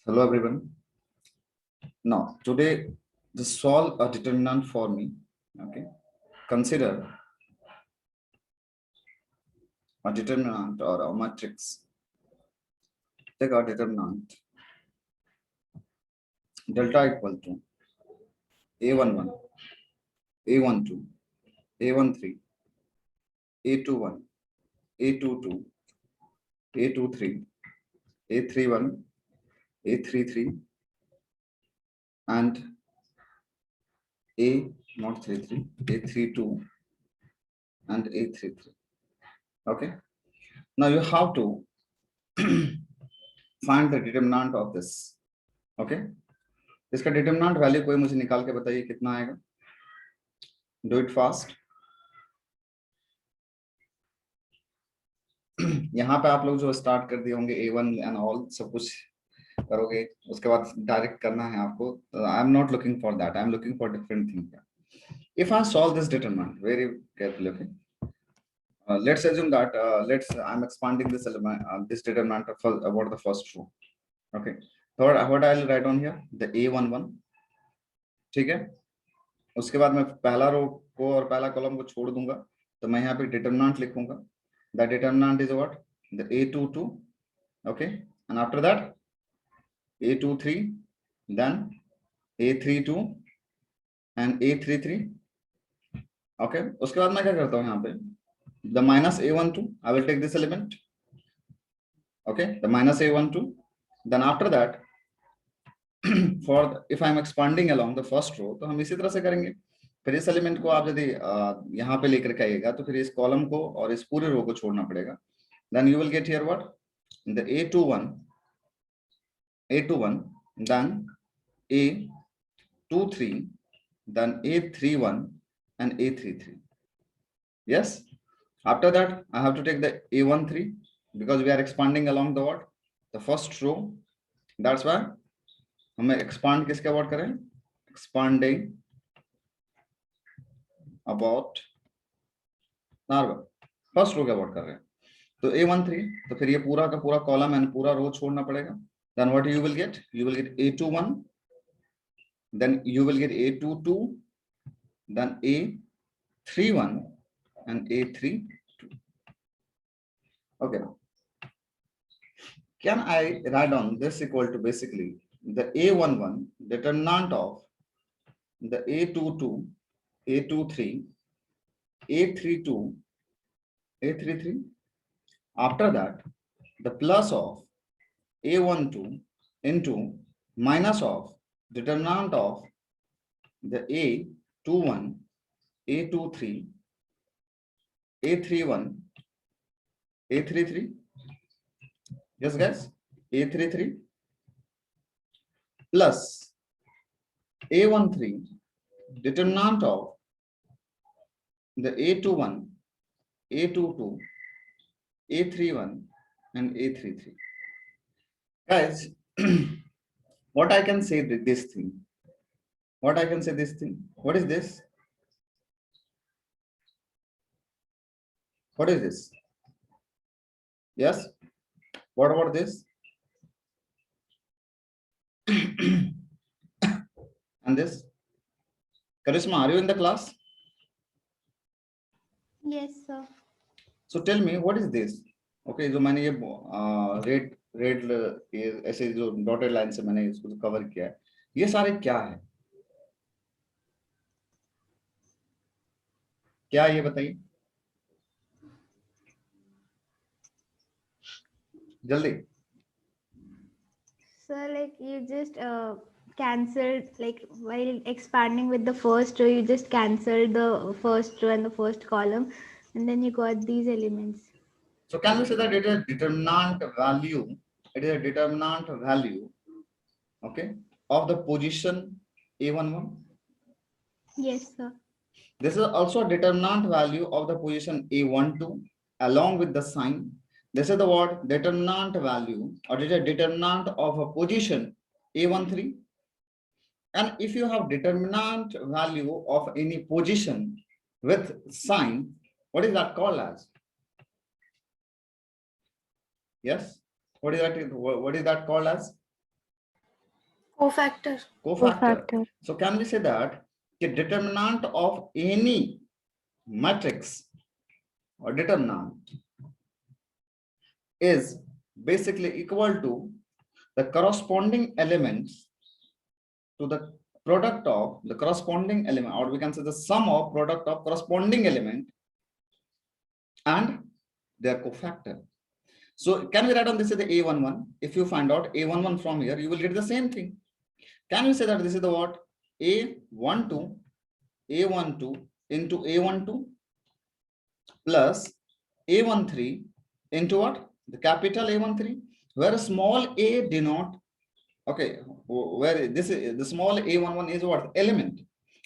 Hello everyone. Now today just solve a determinant for me. Okay. Consider a determinant or a matrix. Take a determinant delta equal to a11, a12, a13, a21, a22, a23, a31, a33, and a not 33, a32, and a33. Okay. Now you have to find the determinant of this. Okay. इसका determinant value कोई मुझे निकाल के बताइए कितना आएगा. Do it fast. यहाँ पे आप लोग जो स्टार्ट कर दिए होंगे A1 एंड ऑल सब कुछ करोगे, उसके बाद डायरेक्ट करना है आपको. I am not looking for that, I am looking for different thing. If I solve this determinant very carefully. Okay, let's assume that I'm expanding this element, this determinant about the first row. Okay, so what I'll write on here, the A11. ठीक है, उसके बाद मैं पहला रो को और पहला column को छोड़ दूंगा, तो मैं यहाँ पे डिटरमिनेंट लिखूंगा. The determinant is what, the A22. Okay, and after that A23, then A32 and A33. Okay, उसके बाद मैं क्या करता हूँ यहाँ पे, the minus A12, I will take this element. Okay, the minus A12, then after that for if I am expanding along the first row, तो हम इसी तरह से करेंगे. फिर इस एलिमेंट को आप यदि यहाँ पे लेकर के आइएगा, तो फिर इस कॉलम को और इस पूरे रो को छोड़ना पड़ेगा. Then you will get here what, the A21, then A23, then A31 and A33. Yes. After that, I have to take the A13 because we are expanding along the what, the first row. That's why हमें expand किसके about करें, expanding about first row के about कर रहे हैं. तो A13, तो फिर ये पूरा का पूरा कॉलम एंड पूरा रो छोड़ना पड़ेगा. Then what you will get, you will get A21, then you will get A22, then A31 and A32. Okay, can I write down this equal to basically the A11 determinant of the A22, A23, A32, A33. After that, the plus of A12 into minus of determinant of the A21, A23, A31, A33. Yes, guys, A33 plus A13 determinant of the A21, A22, A31 and A33. Guys, what I can say this thing, what I can say this thing, what is this? What is this? Yes, what about this? And this? Karishma, are you in the class? Yes, sir. So tell me, what is this? Okay, जो मैंने ये red ऐसे जो dotted line से मैंने इसको cover किया है, ये सारे क्या है, क्या ये बताइए जल्दी. Sir, like you just cancelled, like while expanding with the first row, you just cancelled the first row and the first column, and then you got these elements. So can we say that it is a determinant value? It is a determinant value, okay, of the position A11. Yes, sir. This is also a determinant value of the position A12 along with the sign. This is the word determinant value, or it is a determinant of a position A13. And if you have determinant value of any position with sign, what is that called as? Yes, what is that called as? Cofactor. Cofactor. So can we say that the determinant of any matrix or determinant is basically equal to the corresponding elements to the product of the corresponding element, or we can say the sum of product of corresponding element and their cofactor. So can we write on this is the A11? If you find out A11 from here, you will get the same thing. Can we say that this is the what? A12 into A12 plus A13 into what? The capital A13, where small a denote, okay, where this is the small A11 is what? Element.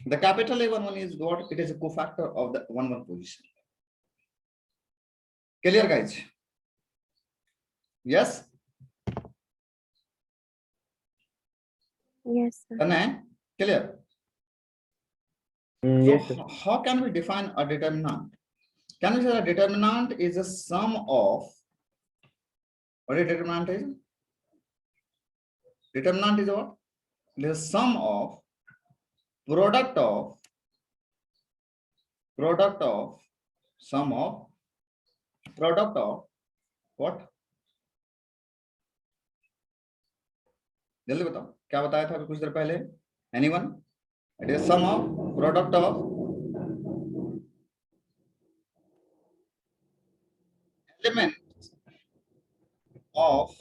The capital A11 is what? It is a cofactor of the 1 position. Clear, guys? Yes? Yes, sir. Clear? Yes, sir. So how can we define a determinant? Can we say a determinant is a sum of, what a determinant is? Determinant is what? It is a sum of product of sum of product of what? जल्दी बताओ क्या बताया था अभी कुछ देर पहले? Anyone? It is sum of product of elements of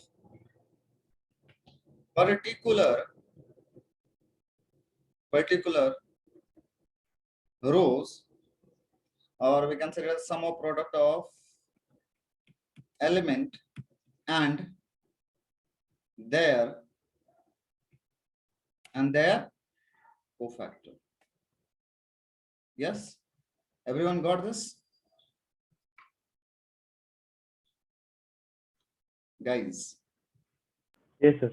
particular rows, or we can say it as sum of product of element and their cofactor. Yes, everyone got this? Guys. Yes, sir.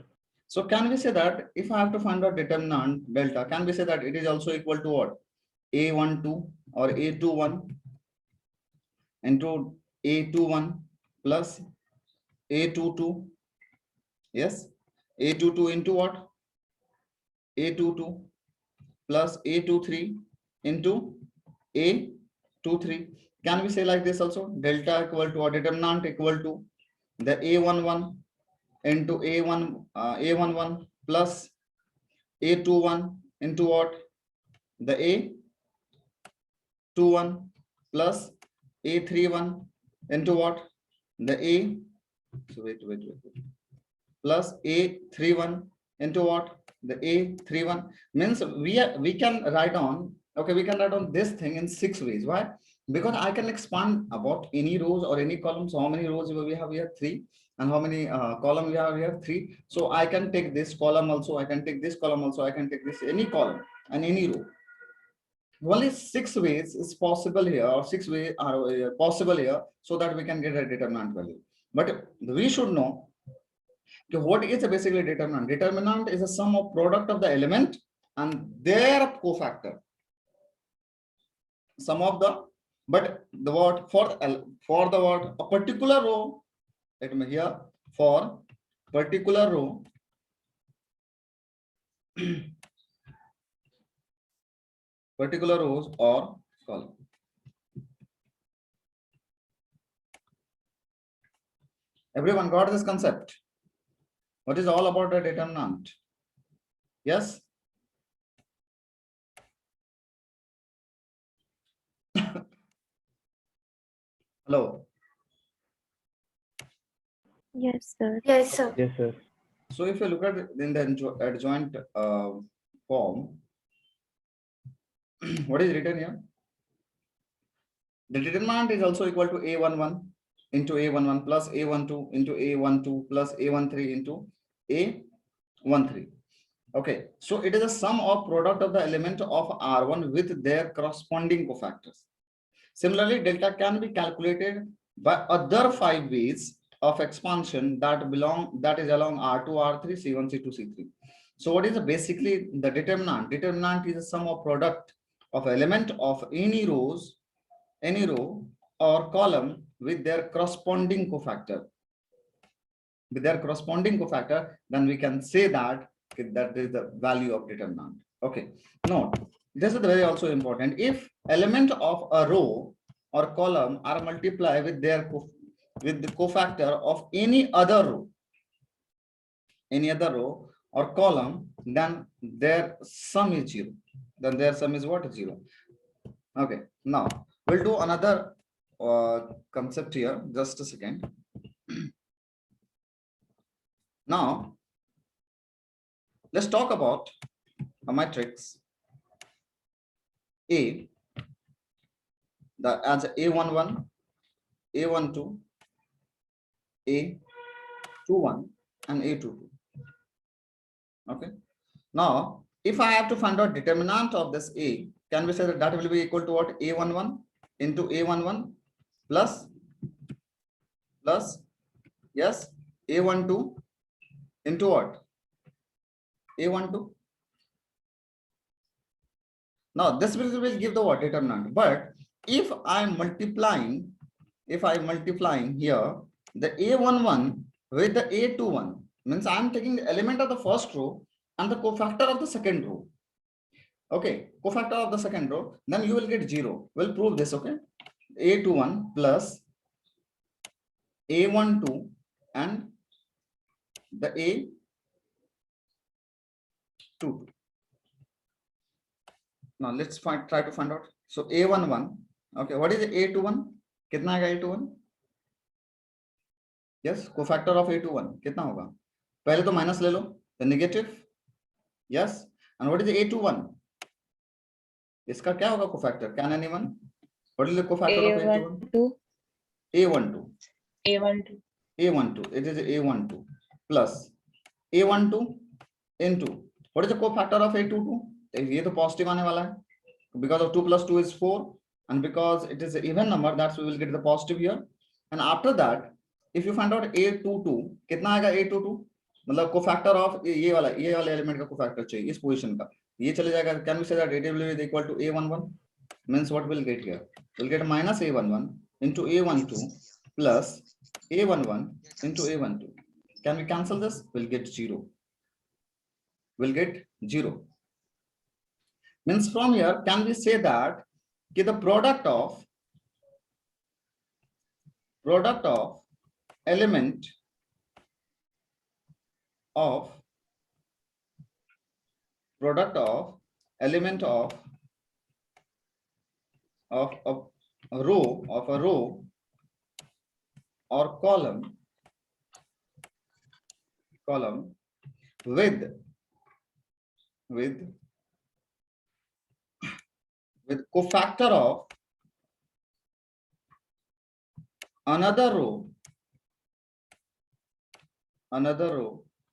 So can we say that if I have to find out determinant delta, can we say that it is also equal to what? A12 or A21 into A21 plus A22. Yes, A22 into what? A22 plus A23 into A23. Can we say like this also? Delta equal to, or determinant equal to the A11 into A11 plus A21 into what? The A21 plus A31 into what? The A, so wait. Plus A31 into what? The A31 means we can write on, okay, we can write on this thing in 6 ways. Why? Because I can expand about any rows or any columns. How many rows we have here? 3. And how many column we have here? 3. So I can take this column also, I can take this column also, I can take this any column and any row. Only 6 ways is possible here, or 6 ways are possible here, so that we can get a determinant value. But we should know what is basically determinant. Determinant is a sum of product of the element and their cofactor. Some of the, but the word for the word a particular row, let me here, for particular row particular rows or column. Everyone got this concept? What is all about a determinant? Yes? Hello? Yes, sir. Yes, sir. So if you look at in the adjoint form, what is written here? The determinant is also equal to A11 into A11 plus A12 into A12 plus A13 into A13. Okay, so it is a sum of product of the element of R1 with their corresponding cofactors. Similarly, delta can be calculated by other 5 ways of expansion that is along R2, R3, C1, C2, C3. So what is basically the determinant? Determinant is a sum of product of element of any row or column with their corresponding cofactor. With their corresponding cofactor, then we can say that that is the value of determinant. Okay, note this is very also important. If element of a row or column are multiplied with with the cofactor of any other row or column, then their sum is zero. Then their sum is what? Zero. Okay, now we'll do another concept here. Just a second. Now let's talk about a matrix A, as A11, A12, A21, and A22. Okay. Now, if I have to find out determinant of this A, can we say that that will be equal to what? A11 into A11 plus yes, A12 into what? A12. Now this will give the what? Determinant. But if I'm multiplying here the A11 with the A21, means I'm taking the element of the first row and the cofactor of the second row. Okay, cofactor of the second row, then you will get 0. We'll prove this. Okay, A21 plus A12 and the A22. Now let's try to find out. So A11, okay, what is the A21? Kitna aega A21? Yes, cofactor of A21 kitna hoga? Pehle to minus le lo, the negative. Yes, and what is the A21? Iska kya hoga cofactor? Can anyone? What is the cofactor of A21? A12. A12. It is A12 plus A12 into what is the cofactor of A22? ये तो positive आने वाला है, because of 2 plus 2 is 4, and because it is an even number, that's we will get the positive here. And after that, if you find out A22, कितना आएगा A22? मतलब cofactor of ये वाला element का cofactor चाहिए इस position का, ये चले जाएगा. Can we say that AW is equal to A11? Means what we'll get here? We'll get minus A11 into A12 plus A11 into A12. Can we cancel this? We'll get 0. We'll get 0. Means from here, can we say that the product of element of a row or column with cofactor of another row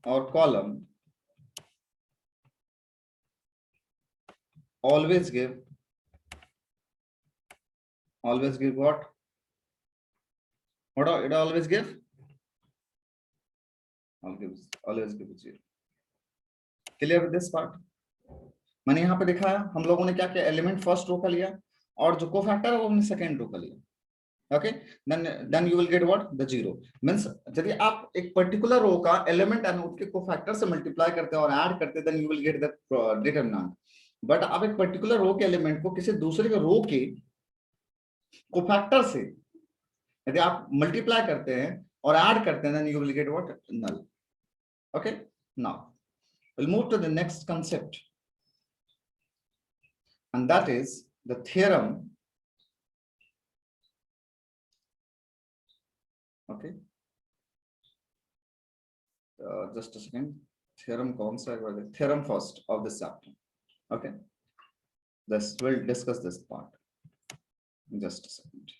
or column always give what? What it always give? Always give 0. Clear with this part? मैंने यहाँ पे दिखाया हम लोगों ने क्या किया, element first row का लिया और जो कोफैक्टर है वो हमने सेकंड रो का लिया. Okay, then you will get what? The 0. Means यदि आप एक पर्टिकुलर रो का एलिमेंट एंड उसके कोफैक्टर से मल्टीप्लाई करते हैं और ऐड करते हैं, then you will get the determinant. But आप एक पर्टिकुलर रो के एलिमेंट को किसी दूसरे के रो के कोफैक्टर से यदि आप मल्टीप्लाई करते हैं और ऐड करते हैं, then you will get what? Null. Okay, now we'll move to the next concept, and that is the theorem. Okay, just a second. Theorem kaun sa hai? Theorem first of this chapter. Okay, we'll discuss this part in just a second.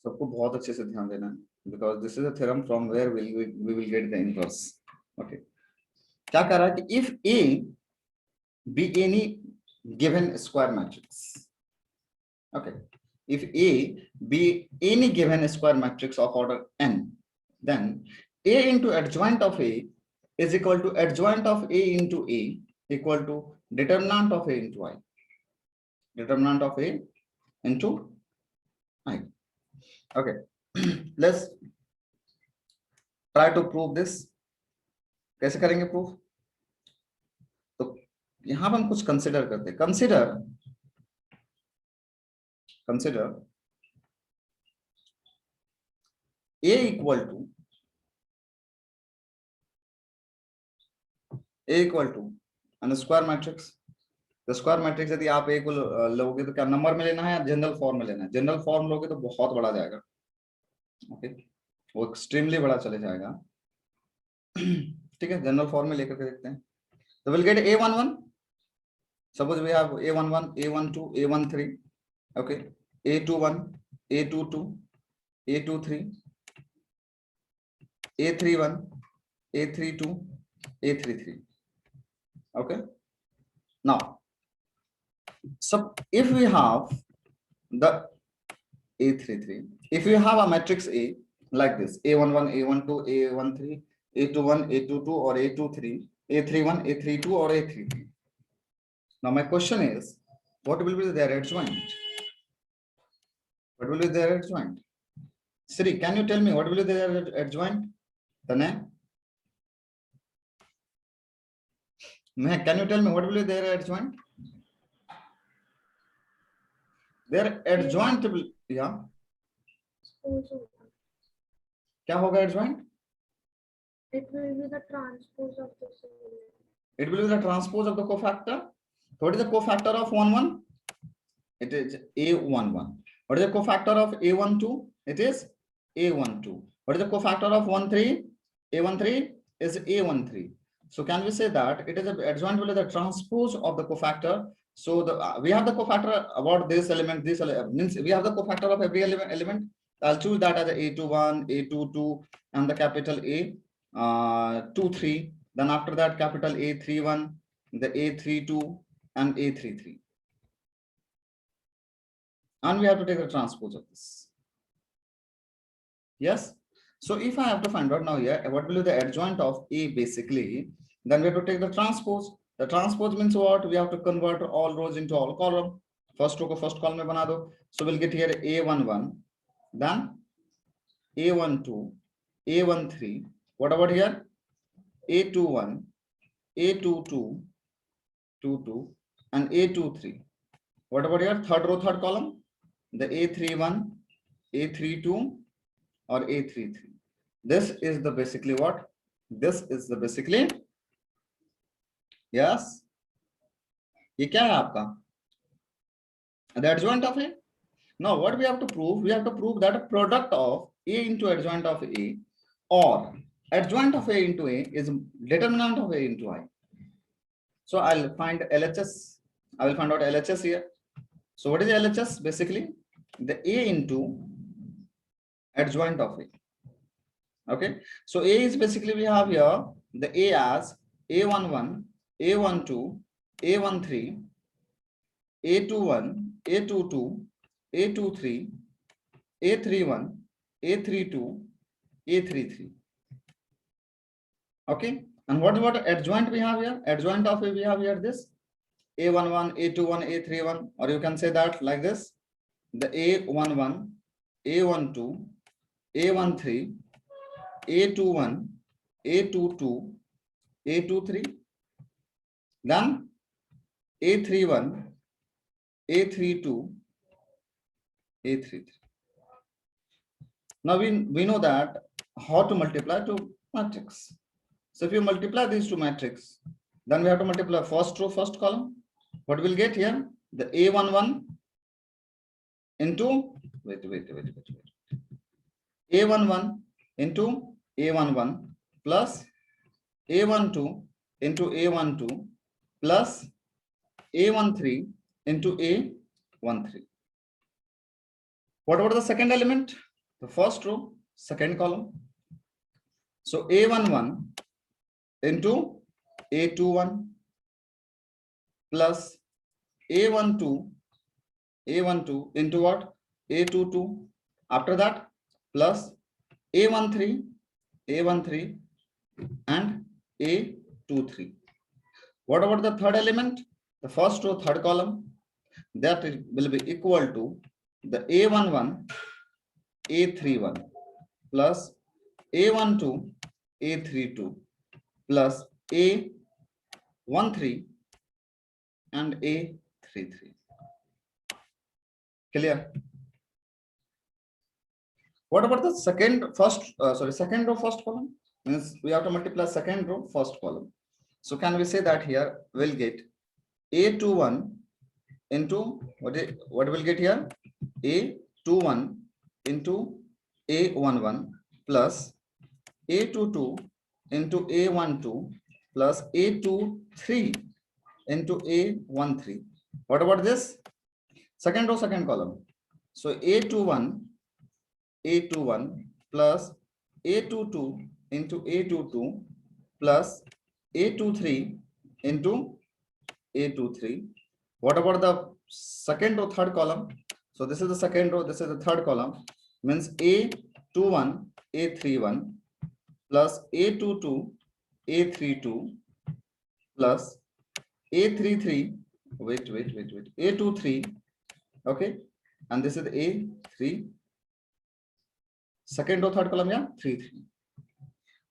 सबको बहुत अच्छे से ध्यान देना है, because this is a theorem from where we will get the inverse. Okay, क्या कह रहा है कि if A be any given square matrix, okay, if A be any given square matrix of order n, then A into adjoint of A is equal to adjoint of A into A equal to determinant of A into I. Determinant of A into I. Okay, let's try to prove this. कैसे करेंगे proof? तो यहां पर हम कुछ consider करते हैं. Consider A equal to and square matrix. तो स्क्वायर मैट्रिक्स यदि आप A को लोगे तो क्या नंबर में लेना है या जनरल फॉर्म में लेना है? जनरल फॉर्म लोगे तो बहुत बड़ा जाएगा. ओके, वो एक्सट्रीमली बड़ा चले जाएगा. ठीक है, जनरल फॉर्म में लेकर के देखते हैं. तो will get A11. Suppose we have A11, A12, A13. Okay, A21, A22, A23, A31, A32, A33. Okay, now so if we have the A33, if you have a matrix A like this, A11, A12, A13, A21, A22 or A23, A31, A32 or A33. Now my question is, what will be their adjoint? What will be their adjoint? Sri, can you tell me what will be their adjoint? Tanay? Can you tell me what will be their adjoint? Their adjoint will, yeah. क्या होगा adjoint? It will be the transpose of the element. It will be the transpose of the cofactor. What is the cofactor of 1, 1? It is A11. What is the cofactor of A12? It is A12. What is the cofactor of 13? A13 is A13. So can we say that it is a adjoint will be the transpose of the cofactor? So the we have the cofactor about this element. This means we have the cofactor of every element. I'll choose that as a A21, A22, and the capital A 23. Then after that, capital A31, the A32, and A33. And we have to take the transpose of this. Yes. So if I have to find out now here, what will be the adjoint of A basically, then we have to take the transpose. The transpose means what? We have to convert all rows into all column. First row ko first column mein bana do. So we'll get here A11, then A12, A13. What about here? A21, A22, 22, and A23. What about here? Third row, third column? The A31, A32, or A33. This is the basically what? This is the basically. Yes. ये क्या है आपका? The adjoint of A. Now what we have to prove? We have to prove that product of A into adjoint of A or adjoint of A into A is determinant of A into I. So I'll find LHS. I will find out LHS here. So what is LHS? Basically the A into adjoint of A. Okay. So A is basically we have here the A as A11, A12, A13, A21, A22, A23, A31, A32, A33. Okay. And what about adjoint we have here? Adjoint of A we have here this A11, A21, A31, or you can say that like this: the A11, A12, A13, A21, A22, A23, then A31, A32, A33. Now we know that how to multiply to matrix. So if you multiply these two matrix, then we have to multiply first row, first column. What we'll get here? The A11 into A11 into A11 plus A12 into A12 plus A13 into A13. What about the second element? The first row, second column. So A11 into A21 plus A12 into what? A22. After that, plus A13 and A23. What about the third element? The first row, third column. That will be equal to the A11 A31 plus A12 A32 plus A13 and A33. Clear? What about the second row first column? Means we have to multiply second row first column. So can we say that here we'll get A21 into what will get here? A21 into A11 plus A22 into A12 plus A23 into A13. What about this? Second row, second column. So A21 plus A22 into A22 plus A23 into A23. What about the second row, third column? So this is the second row, this is the third column. Means A21 A31 plus A22 A32 plus A33 A23, okay, and this is A3, second row third column, yeah, 3.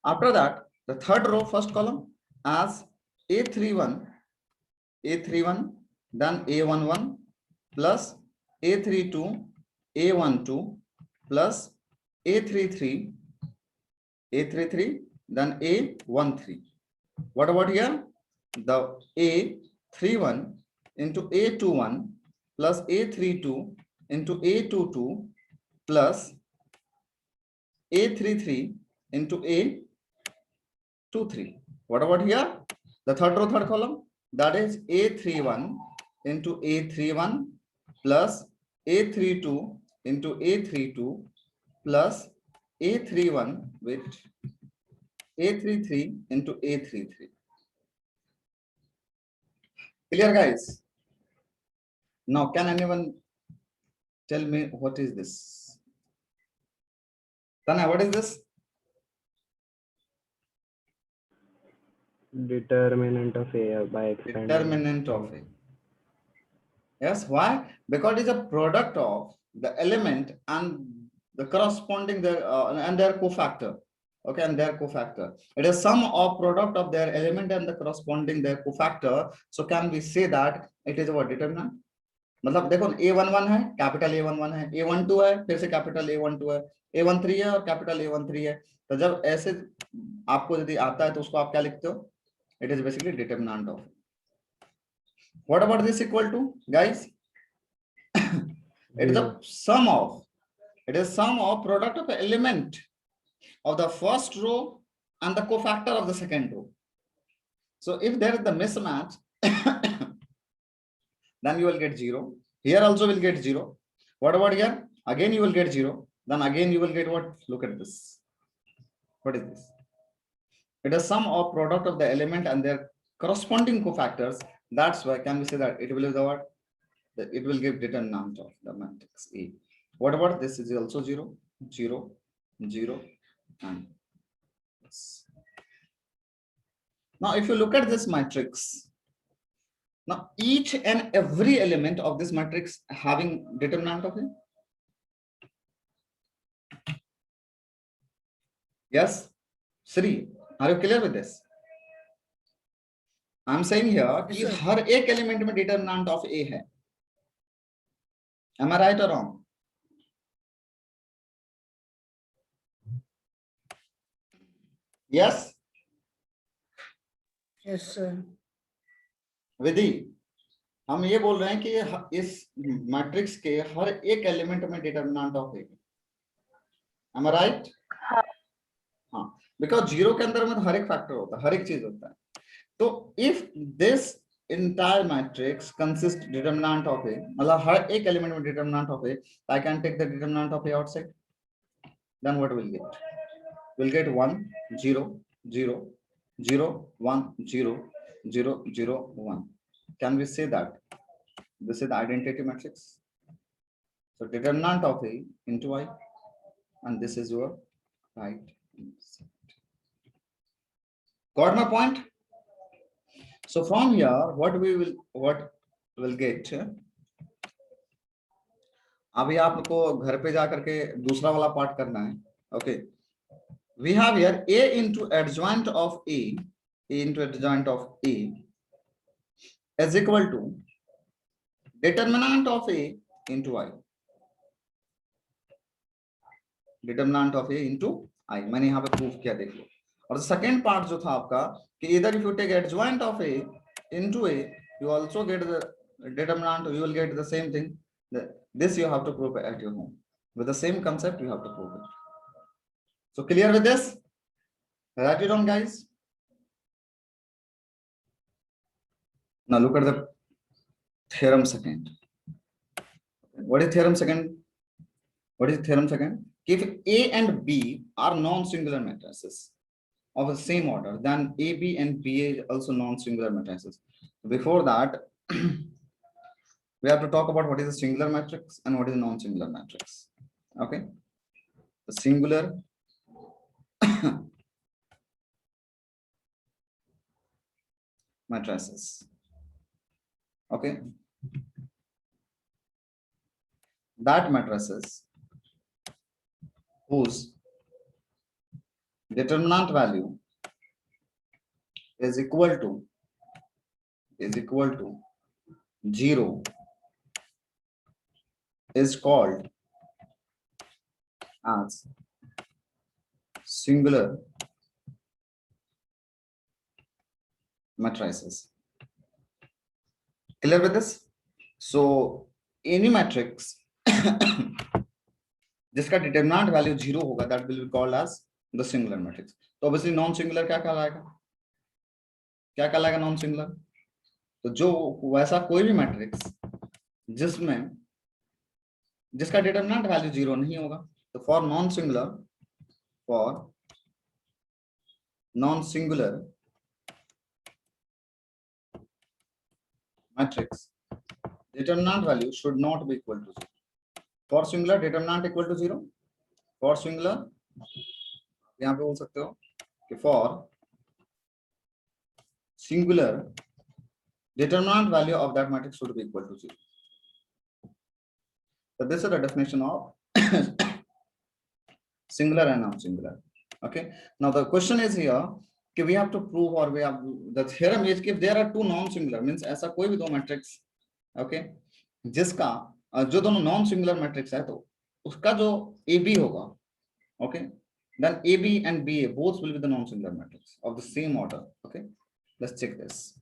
After that, the third row first column as A31 then A11 plus A32 A12 plus A33 then A13. What about here? The A31 into A21 plus A32 into A22 plus A33 into A23. What about here? The third row, third column, that is A31 into A31 plus A32 into A32 plus A31 with A33 into A33. Clear, guys? Now, can anyone tell me what is this? Tanya, what is this? Determinant of A by expanding. Determinant of A. Yes, why? Because it is a product of the element and the corresponding and their cofactor. Okay, and their cofactor. It is sum of product of their element and the corresponding their cofactor. So can we say that it is what determinant? मतलब देखो A11 है, capital A11 है, A12 है, फिर से capital A12 है, A13 है और कैपिटल A13 है. तो जब ऐसे आपको यदि आता है तो उसको आप क्या लिखते हो? It is basically determinant of. What about this equal to, guys? It is a sum of. It is sum of product of the element of the first row and the cofactor of the second row. So if there is the mismatch, then you will get 0. Here also will get 0. What about here? Again you will get 0. Then again you will get what? Look at this. What is this? It is sum of product of the element and their corresponding cofactors. That's why can we say that it will be the what? It will give determinant of the matrix A. What about this? Is also 0, 0, 0, and this. Now, if you look at this matrix, now each and every element of this matrix having determinant of A. Yes, Sri, are you clear with this? I'm saying here कि हर एक element में determinant of A है. Am I right or wrong? Yes. Yes, sir. विधि हम ये बोल रहे हैं कि इस मैट्रिक्स के हर एक एलिमेंट में determinant of A. Am I right? हाँ, बिकॉज 0 के अंदर में हर एक फैक्टर होता है, हर एक चीज होता है. तो if this entire matrix consists determinant of A, मतलब हर एक एलिमेंट में determinant of A, I can take the determinant of A outside. Then what will get? We'll get 1, 0, 0, 0, 1, 0, 0, 0, 1. Can we say that this is the identity matrix? So determinant of A into I, and this is your right. Got my point? So from here, what will get? अभी आपको घर पे जाकर के दूसरा वाला part करना है. Okay, we have here a into adjoint of a into adjoint of a is equal to determinant of a into I. Determinant of A into I, मैंने यहाँ पे प्रूफ किया, देख लो. और सेकंड पार्ट जो था आपका कि इधर if you take adjoint of A into A, you also get the determinant, you will get the same thing. This you have to prove at your home with the same concept. You have to prove it. So clear with this? Write it down, guys. Now look at the theorem second. What is theorem second? What is theorem second? If A and B are non-singular matrices of the same order, then AB and BA is also non-singular matrices. Before that, we have to talk about what is a singular matrix and what is a non-singular matrix. Okay, the singular matrices. Okay, that matrices whose determinant value is equal to 0 is called as singular matrices. Clear with this? So any matrix जिसका determinant value 0 होगा, that will be called as the singular matrix. तो obviously non singular क्या कहलाएगा? क्या कहलाएगा non singular? तो जो वैसा कोई भी मैट्रिक्स जिसका डिटरमिनेंट वैल्यू 0 नहीं होगा, तो for non singular matrix determinant value should not be equal to 0. For singular, determinant equal to 0. For singular, यहाँ पे बोल सकते हो कि for singular, determinant value of that matrix should be equal to 0. So this is the definition of singular and non-singular. Okay. Now the question is here, कि we have to prove, or we have the theorem is कि if there are two non-singular, means ऐसा कोई भी दो matrix, okay, जिसका जो दोनों non singular matrix है, तो उसका जो AB होगा, okay, then AB and BA both will be the non-singular matrix of the same order. Okay, let's check this.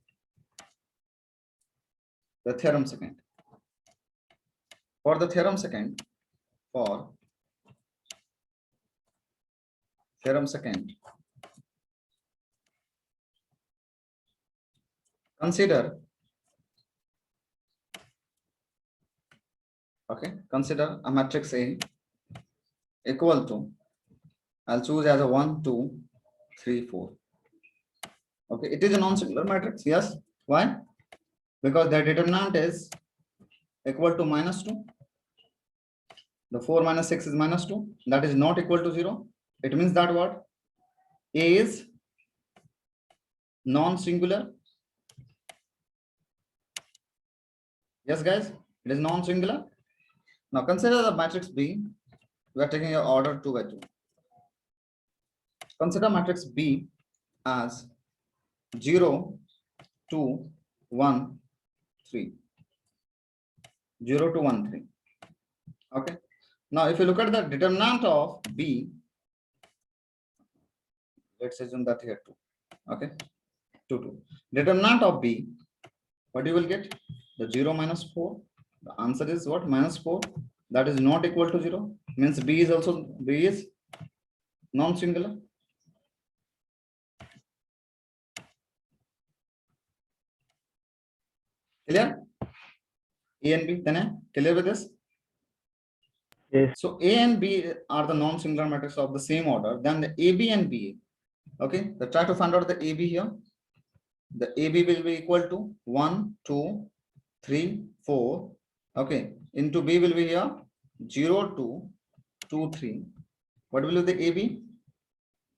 The theorem second. For the theorem second, consider, okay, consider a matrix A equal to, I'll choose as a 1, 2, 3, 4. Okay, it is a non-singular matrix. Yes. Why? Because the determinant is equal to -2. The 4 minus 6 is -2. That is not equal to 0. It means that what? A is non-singular. Yes, guys, it is non-singular. Now consider the matrix B. We are taking your order 2 by 2. Consider matrix B as 0, 2, 1, 3. 0 to 1, 3. Okay. Now if you look at the determinant of B, let's assume that here 2. Okay. 2, 2. Determinant of B, what you will get? The 0 minus 4. The answer is what? -4. That is not equal to 0. Means B is non-singular. Clear? A and B, then clear with this? Yes. So A and B are the non-singular matrices of the same order. Then the AB and BA. Okay, let's try to find out the AB here. The AB will be equal to 1, 2, 3, 4. Okay, into B will be here 0, 2, 2, 3. What will be the AB?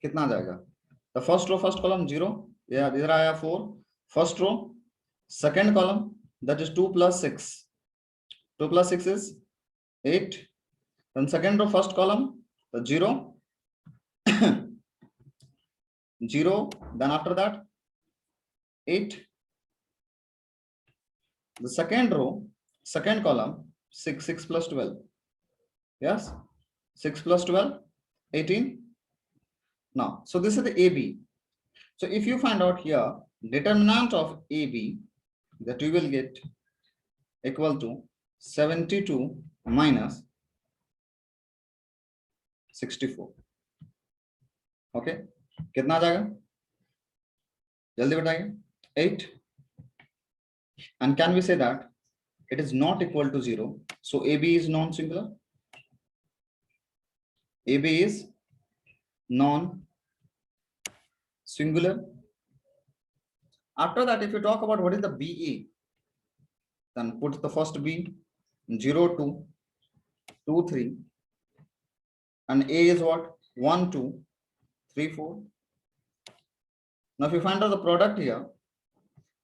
कितना जाएगा? The first row, first column 0. Yeah, इधर आया 4. First row, second column, that is 2 plus 6. 2 plus 6 is 8. Then second row, first column, the 0, 0. Then after that, 8. The second row, second column, 6, 6 plus 12. Yes, 6 plus 12, 18. Now, so this is the AB. So if you find out here, determinant of AB, that you will get equal to 72 minus 64. Okay, कितना आ जाएगा? जल्दी बताइए. 8. And can we say that it is not equal to 0? So AB is non-singular. AB is non-singular. After that, if you talk about what is the BA, then put the first B, 0, 2, 2, 3. And A is what? 1, 2, 3, 4. Now, if you find out the product here,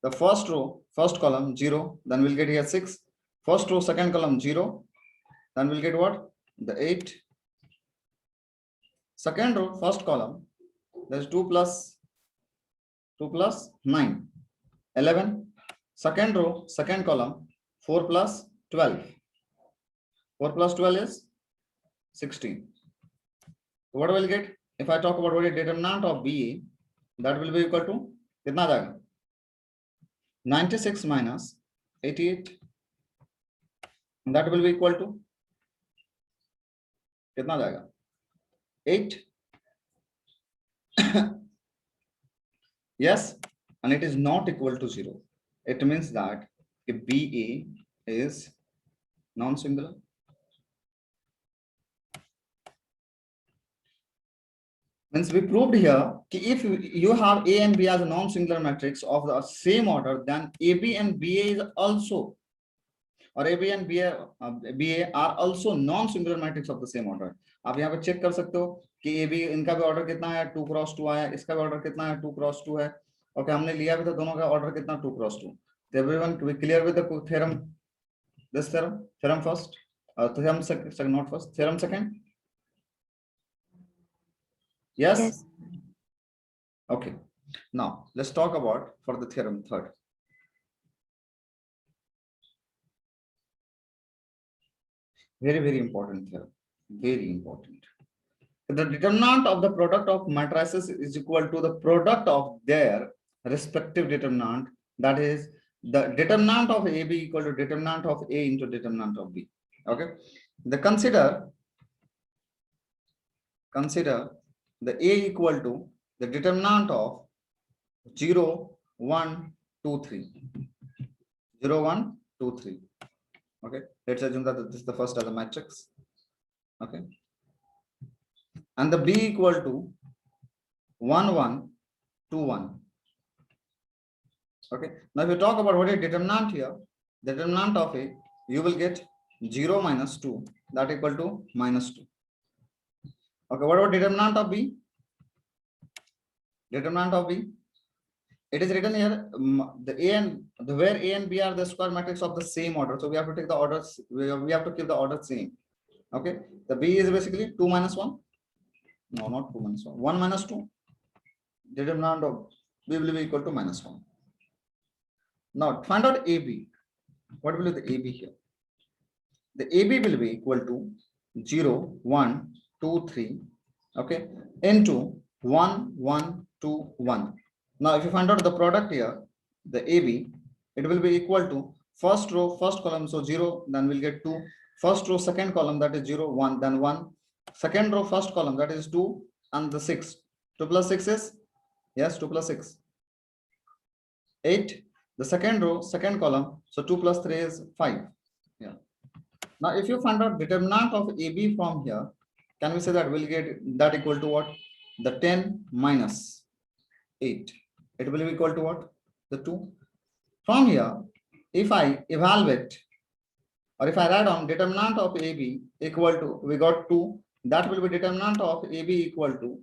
the first row, first column, 0, then we'll get here 6. First row, second column, 0, then we'll get what? The 8. Second row, first column, there's 2 plus 9, 11. Second row, second column, 4 plus 12. 4 plus 12 is 16. What will get? If I talk about what is determinant of BA, that will be equal to कितना जाएगा? 96 minus 88. And that will be equal to कितना जाएगा? 8. Yes, and it is not equal to 0. It means that if BA is non-singular. Means we proved here that if you have A and B as a non-singular matrix of the same order, then AB and BA is also, or AB and BA are also non-singular matrix of the same order. आप यहाँ पे check कर सकते हो कि AB इनका भी order कितना है 2 क्रॉस 2 आया, इसका भी ऑर्डर कितना है 2 क्रॉस 2 है. ओके, हमने लिया भी था दोनों का ऑर्डर कितना 2 क्रॉस 2. तो everyone we clear with the theorem, this theorem first, theorem second, not first, theorem second. Yes? Yes. Okay. Now let's talk about for the theorem third. Very, very important theorem. Very important. The determinant of the product of matrices is equal to the product of their respective determinant. That is, the determinant of AB equal to determinant of A into determinant of B. Okay. The consider the A equal to the determinant of 0, 1, 2, 3. 0, 1, 2, 3. Okay, let's assume that this is the first as a matrix. Okay, and the B equal to 1, 1, 2, 1. Okay, now if you talk about what is determinant here, the determinant of A, you will get 0 minus 2, that equal to minus 2. Okay, what about determinant of B? Determinant of B, it is written here, the A and the where A and B are the square matrix of the same order, so we have to take the orders, we have to keep the order same. Okay, the B is basically 2 minus 1, no, not 2 minus 1, 1 minus 2. Determinant of B will be equal to minus 1. Now find out AB. What will be the AB here? The AB will be equal to 0, 1, 2, 3, okay, into 1, 1, 2, 1. Now, if you find out the product here, the AB, it will be equal to first row, first column, so 0, then we'll get 2. First row, second column, that is 0, 1, then 1. Second row, first column, that is 2, and the 6. 2 plus 6 is, yes, 2 plus 6. 8. The second row, second column, so 2 plus 3 is 5. Yeah. Now, if you find out determinant of AB from here, can we say that we'll get that equal to what? The 10 minus 8. It will be equal to what? The 2. From here, if I evaluate or if I write down determinant of AB equal to, we got 2, that will be determinant of AB equal to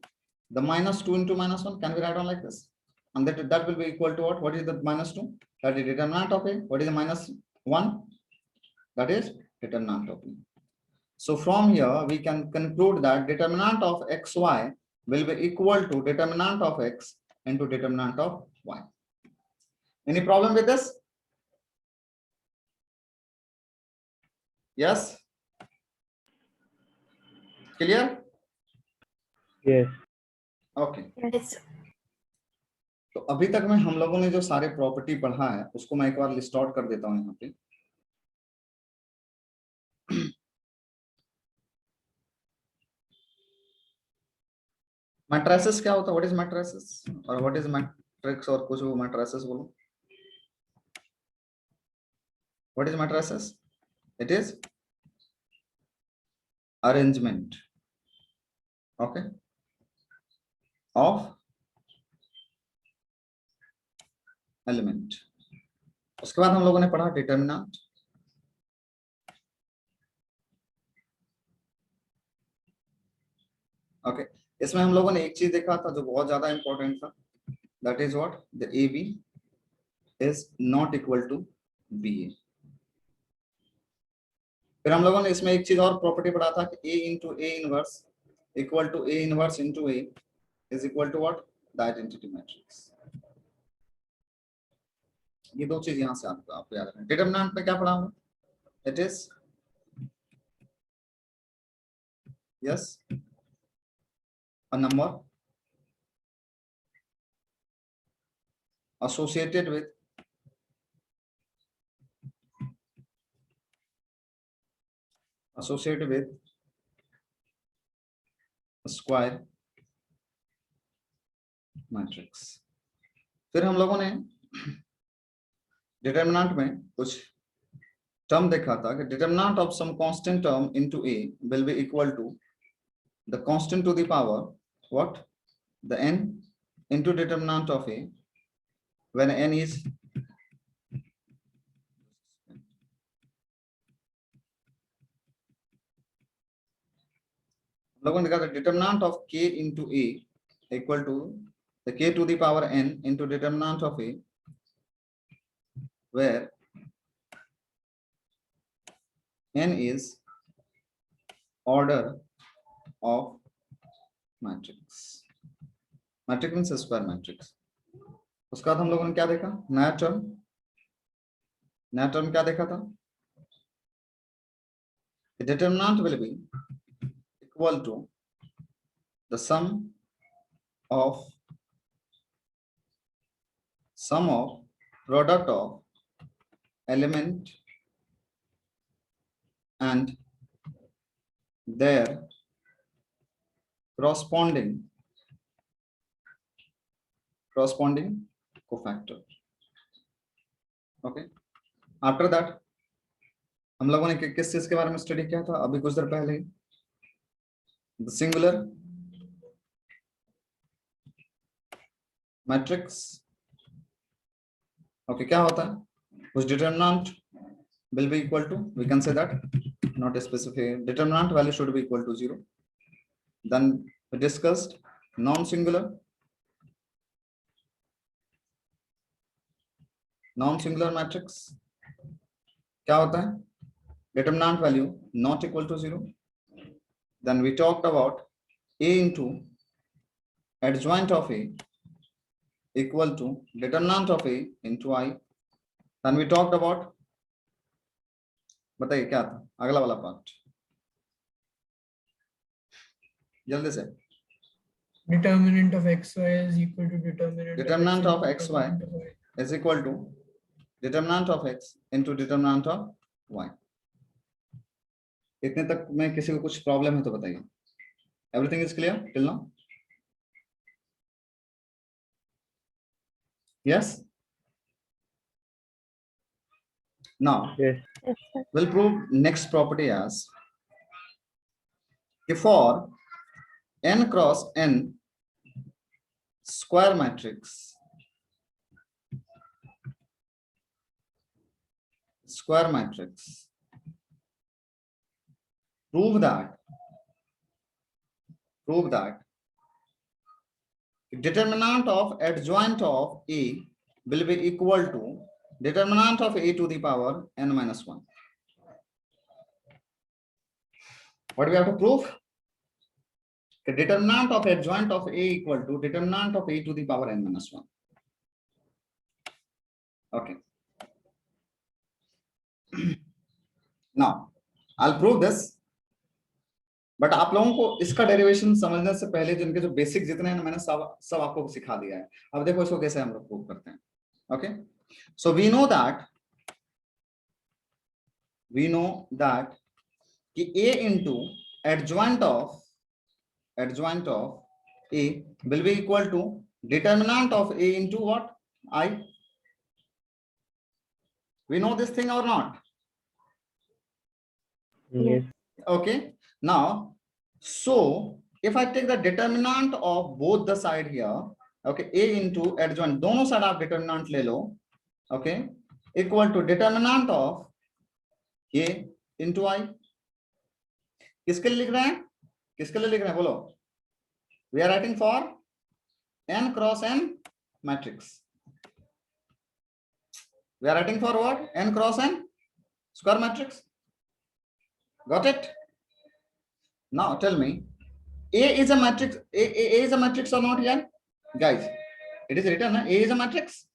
the minus 2 into minus 1. Can we write down like this? And that will be equal to what? What is the minus 2? That is determinant of A. What is the minus 1? That is determinant of B. So from here, we can conclude that determinant of xy will be equal to determinant of x into determinant of y. Any problem with this? Yes? Clear? Yes. Okay. Yes. तो अभी तक में हम लोगों ने जो सारे property पढ़ा है उसको मैं एक बार लिस्ट आउट कर देता हूं यहाँ पे। मैट्रिसेस क्या होता है? व्हाट इज मैट्रिसेस और व्हाट इज मैट्रिक्स और कुछ वो मैट्रिसेस बोलो। What is matrices? It is arrangement okay of element. उसके बाद हम लोगों ने पढ़ा डिटर्मिनेंट, ओके। इसमें हम लोगों ने एक चीज देखा था जो बहुत ज्यादा इंपॉर्टेंट था, that is what the A B is not equal to B A. फिर हम लोगों ने इसमें एक चीज और प्रॉपर्टी पढ़ा था कि A into A inverse equal to A inverse into A is equal to what the identity matrix. ये दो चीज यहां से आपको याद रखना। डिटरमिनेंट में क्या पढ़ा हुआ? It is yes a number associated with a square matrix। फिर हम लोगों ने डिटरमिनेंट में कुछ टर्म देखा था कि determinant of some constant term into a will be equal to the constant to the power what the n into determinant of a when n is लोगों ने देखा था determinant of k into a equal to the k to the power n into determinant of a where n is order of matrix. Matrix means square matrix. उसके बाद हम लोगों ने क्या देखा? नया टर्म क्या देखा था? Determinant will be equal to the sum of product of element and their corresponding cofactor। Okay, after that हम लोगों ने किस चीज के बारे में स्टडी किया था अभी कुछ देर पहले? The singular matrix. ओके, क्या होता है? उस determinant will be equal to, we can say that not specific, determinant value should be equal to 0. Then we discussed non-singular matrix क्या होता है? Determinant value not equal to 0. Then we talked about a into adjoint of a equal to determinant of a into I. Then we talked about, बताइए क्या था अगला वाला part जल्दी से? Determinant of xy is equal to determinant of xy is equal to determinant of x into determinant of y। इतने तक में किसी को कुछ प्रॉब्लम है तो बताइए। Everything is clear till now? Yes? Now Yes. we'll prove next property as if for n cross n square matrix prove that determinant of adjoint of A will be equal to determinant of A to the power n minus 1। What do we have to prove? The determinant of adjoint of A equal to determinant of A to the power n minus 1. Okay. Now, I'll prove this. But आप लोगों को इसका derivation समझने से पहले जिनके जो basic जितने हैं मैंने सब आपको सिखा दिया है. अब देखो इसको कैसे हम लोग प्रूव करते हैं. Okay, so we know that कि A into adjoint of A will be equal to determinant of A into what? I. We know this thing or not? Yes. Okay, now so if I take the determinant of both the side here, okay, A into adjoint, दोनों side आप determinant ले लो, okay, equal to determinant of A into I. किसके लिए लिख रहे हैं? किसके लिए लिख रहे हैं बोलो? We are writing for n cross n matrix. We are writing for what? N cross n square matrix. Got it? Now tell me, A is a matrix. A is a matrix or not here, guys? It is written. A is a matrix.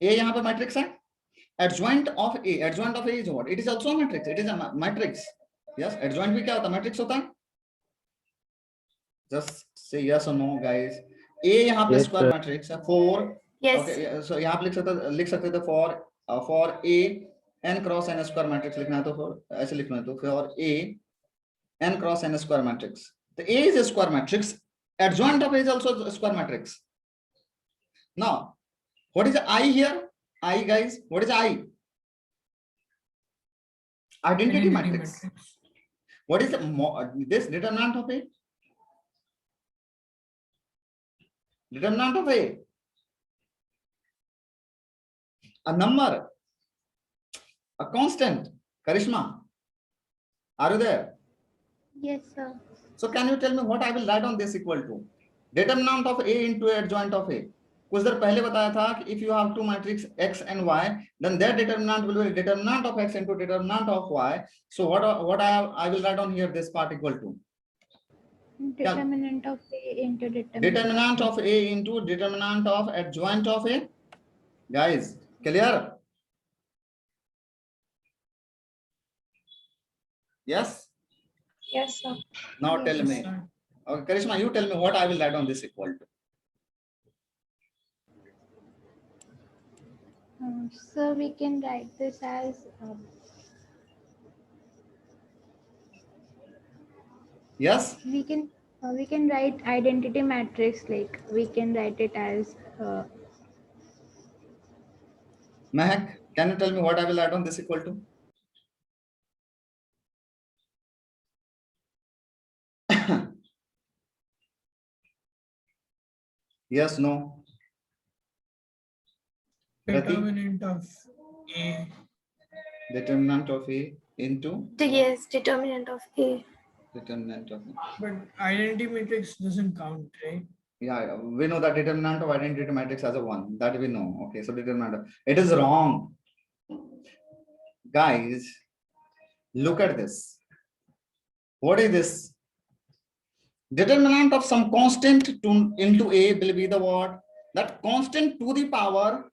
A यहाँ पे matrix है. Adjoint of A is what? It is also a matrix. It is a matrix. Yes, adjoint भी क्या होता है? Matrix होता है. Just say yes or no, guys. A यहाँ पे Yes, square sir. matrix है. 4. Yes. Okay, so यहाँ पे लिख सकते थे for A n cross n square matrix लिखना है तो for ऐसे लिखना है तो for A n cross n square matrix. The A is a square matrix. Adjoint of A is also a square matrix. Now, what is I here? I, guys, what is I? Identity matrix. What is this determinant of A? Determinant of A. A number. A constant. Karishma, are you there? Yes, sir. So can you tell me what I will write on this equal to? Determinant of A into adjoint of A. कुछ देर पहले बताया था कि if you have two matrix X and Y, then their determinant will be determinant of X into determinant of Y. So what I will write on here this part equal to? Determinant of A into Determinant of A into determinant of adjoint of A. Guys, clear? Yes? Yes, sir. Now Yes, tell me. Okay, Karishma, you tell me what I will write on this equal to. So we can write this as Yes? we can write identity matrix, like we can write it as Mehak, can you tell me what I will add on this equal to? Yes, no. Determinant of A. Determinant of A into Yes, determinant of A. determinant of A. But identity matrix doesn't count, right? Yeah, we know that determinant of identity matrix as a 1. That we know. Okay, so determinant of, it is wrong. Guys, look at this. What is this? Determinant of some constant into A will be the what? That constant to the power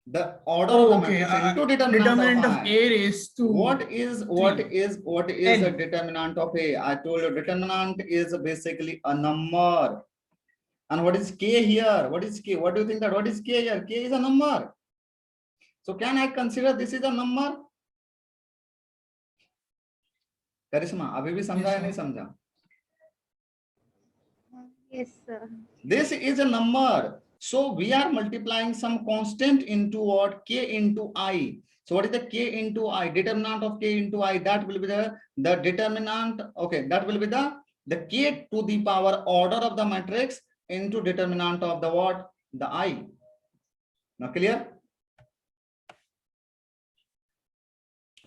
the order of the matrix into determinant of A raised to what is N. the determinant of A? I told you determinant is basically a number. And what is K here? What is K? What do you think that what is K here? K is a number. So can I consider this is a number? करिश्मा अभी भी समझा या नहीं समझा? yes, sir. This is a number. So we are multiplying some constant into what? K into I. So what is the K into I? Determinant of K into I. That will be the determinant. Okay, that will be the K to the power order of the matrix into determinant of the what? The I. Now clear?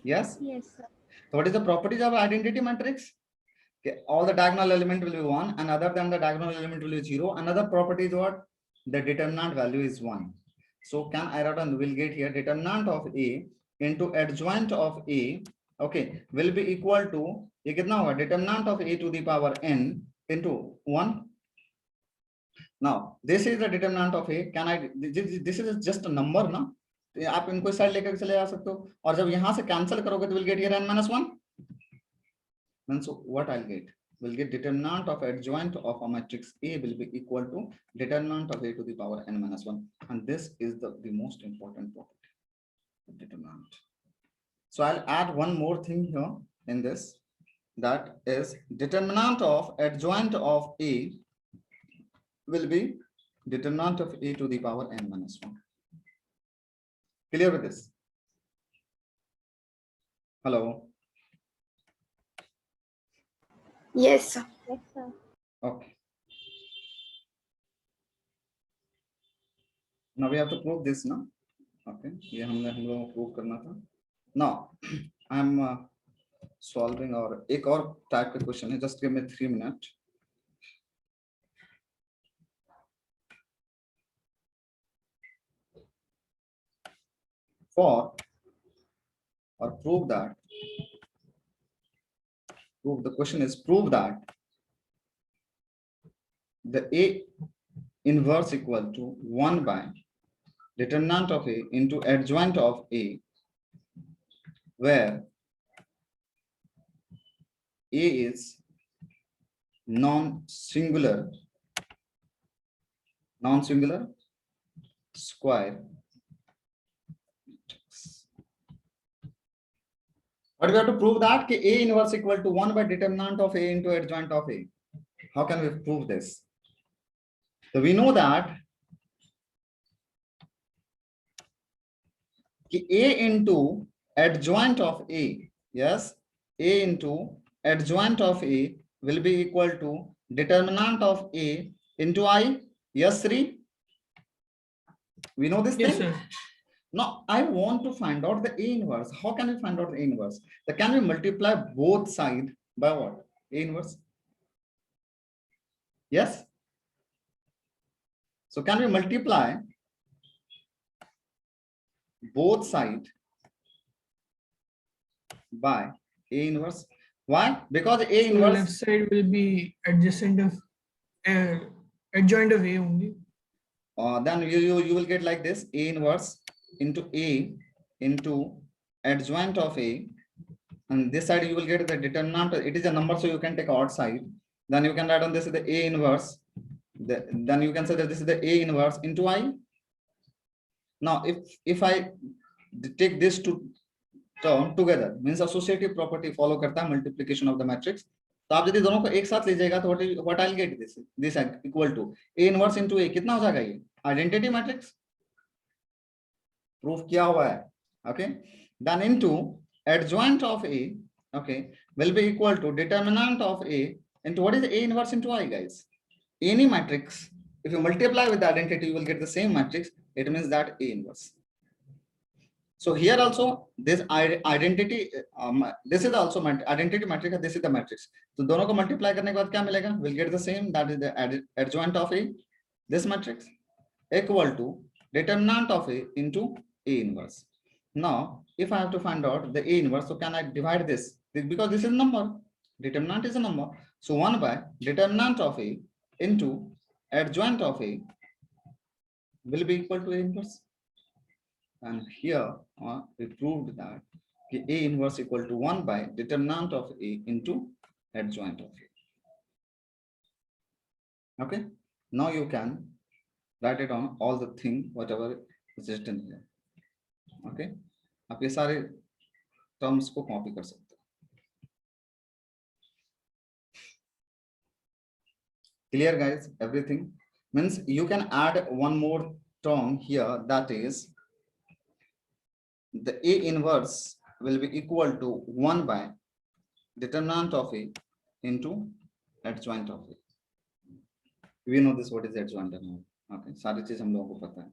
Yes? Yes, sir. So what is the properties of identity matrix? Okay, all the diagonal element will be 1 and other than the diagonal element will be 0. Another property is what? The determinant value is 1. So can I write on, we'll get here determinant of A into adjoint of A. okay, will be equal to, ये कितना होगा, determinant of a to the power n into 1. Now this is the determinant of a, can I, this is just a number ना, तो आप इनको side लेकर चले जा सकते हो, और जब यहाँ से कैंसिल करोगे तो will get here n minus 1. Then so what I'll get, will get determinant of adjoint of a matrix A will be equal to determinant of a to the power n minus 1, and this is the most important property, determinant. So I'll add one more thing here in this, that is determinant of adjoint of A will be determinant of A to the power n minus 1. Clear with this? Hello? Yes, sir. Yes, sir. Okay. Now we have to prove this now. Okay, ये हम लोगों को prove करना था. Now I am solving, और एक और type का question है. Just give me 3 minutes. For or prove that. Prove, the question is prove that the A inverse equal to 1 by determinant of A into adjoint of A, where A is non-singular square. But we have to prove that कि A inverse equal to 1 by determinant of A into adjoint of A. How can we prove this? So we know that कि A into adjoint of A, yes, A into adjoint of A will be equal to determinant of A into I. Yes, Sri? We know this Yes, thing? sir. Now I want to find out the A inverse. How can we find out the A inverse? So can we multiply both sides by what? A inverse? Yes? So can we multiply both sides by A inverse? Why? Because A So inverse, left side will be adjacent of adjoint of A only. then you will get like this, A inverse into A into adjoint of A, and this side you will get the determinant. It is a number, so you can take odd side. Then you can write on this is the A inverse. Then you can say that this is the A inverse into I. Now if I take this two term together, means associative property follow करता है multiplication of the matrix. तो आप यदि दोनों को एक साथ ले जाएगा तो what I'll get this equal to A inverse into A, कितना हो जाएगा ये? Identity matrix. Proof किया हुआ है. Okay. Then into adjoint of A, okay, will be equal to determinant of A into what is A inverse into I, guys? Any matrix, if you multiply with the identity, you will get the same matrix. It means that A inverse. So here also this identity, this is also identity matrix, this is the matrix. So दोनों को multiply करने के बाद क्या मिलेगा? We'll get the same, that is the adjoint of A, this matrix, equal to determinant of A into A inverse. Now if I have to find out the A inverse, so can I divide this? Because this is a number, determinant is a number. So 1 by determinant of A into adjoint of A will be equal to A inverse. And here we proved that A inverse equal to 1 by determinant of A into adjoint of A. Okay, now you can write it on all the thing whatever is written here. Okay, आप ये सारे terms को copy कर सकते हो. Clear, guys? Everything means you can add one more term here, that is the A inverse will be equal to 1 by determinant of A into adjoint of A. We know this, what is adjoint and all. Okay, सारी चीज हम लोगों को पता है.